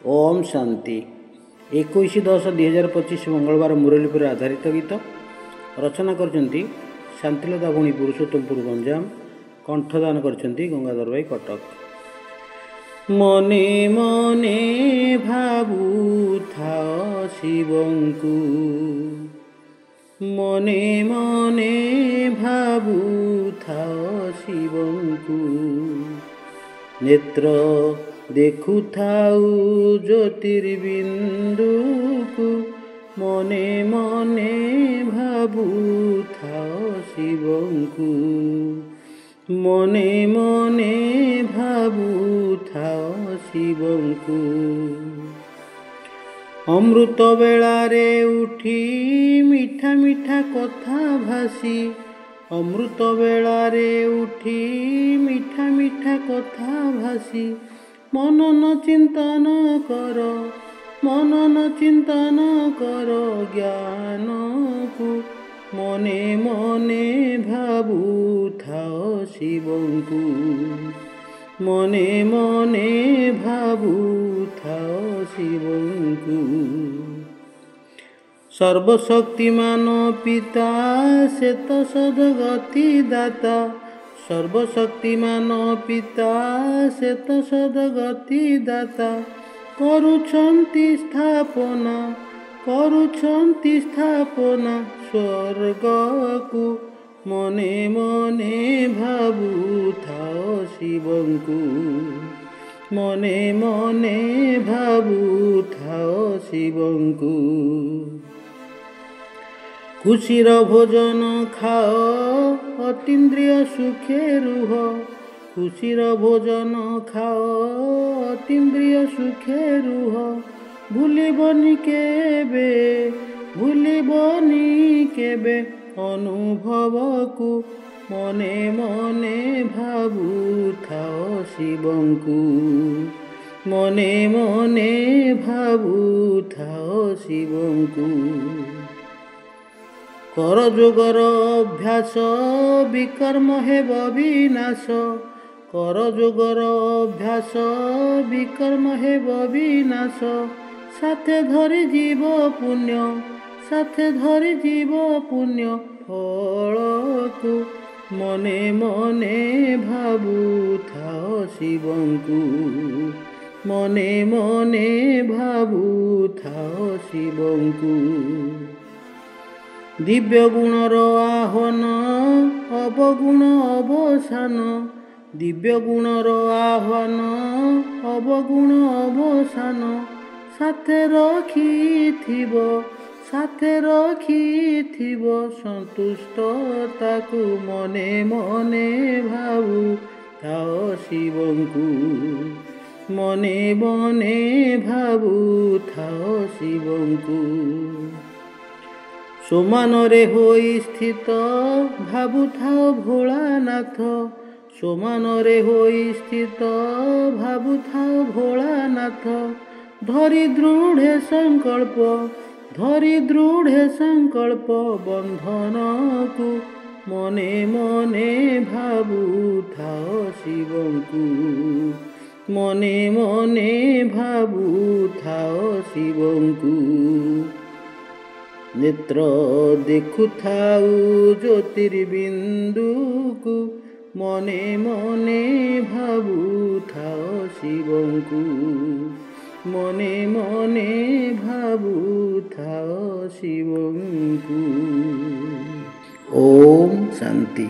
ओम शांति 21/10/2025 मंगलवार मुरली पर आधारित गीत रचना करछंती शांतिलता भूणी पुरुषोत्तमपुर गंजाम कंठदान करछंती गंगाधर भाई कटक। मने मने भाबुथा शिवंकु मने मने भाबुथा शिवंकु नेत्र देखुथाउ ज्योतिर्बिंदुकु मने मने भाबुथाओ शिवंकु मने मने भाबुथाओ शिवंकु। अमृत बेलारे उठी मिठा मिठा कथा भासी अमृत बेलारे उठी मिठा मिठा कथा भासी मनन चिंतन कर ज्ञान को मने मने भाबुथाओ शिवंकु मने मने भाबुथाओ शिवंकु। सर्वशक्तिमान पिता श्वेत सद्गति दाता सर्वशक्तिमान पिता श्वेत सद्गति दाता करुछन्ति स्थापना स्वर्गकु मने मने भाबुथाओ शिवंकु मने मने भाबुथाओ शिवंकु। खुशीर भोजन खाओ अतीन्द्रिय सुखे रुह खुशीर भोजन खाओ अतीन्द्रिय सुखे रुह भूलिबनी केबे अनुभव को मने मने भाबुथाओ शिवंकु मने मने भाबुथाओ शिवंकु। कर जोगर अभ्यास विकर्म हेब विनाश कर जोगर अभ्यास विकर्म हेब विनाश साथे धरी जीव पुण्य फल को मने मने भाबुथाओ शिवंकु मने मने भाबुथाओ शिवंकु। दिव्य गुणर आह्वान अवगुण अवसान दिव्य गुणर आह्वान अवगुण अवसान साथे रखिथिब सन्तुष्टताकु मने मने भाबुथाओ शिवंकु मने मने भाबुथाओ शिवंकु। सोमानरे होई स्थित भाबुथाओ भोलानाथ सोमानरे होई स्थित भाबुथाओ भोलानाथ धरी दृढ़ संकल्प बंधन को मने मने भाबुथाओ शिवंकु मने मने भाबुथाओ शिवंकु। नेत्र देखुथाउ ज्योतिर्बिंदुकु मने मने भाबुथाओ शिवंकु मने मने भाबुथाओ शिवंकु। ओम शांति।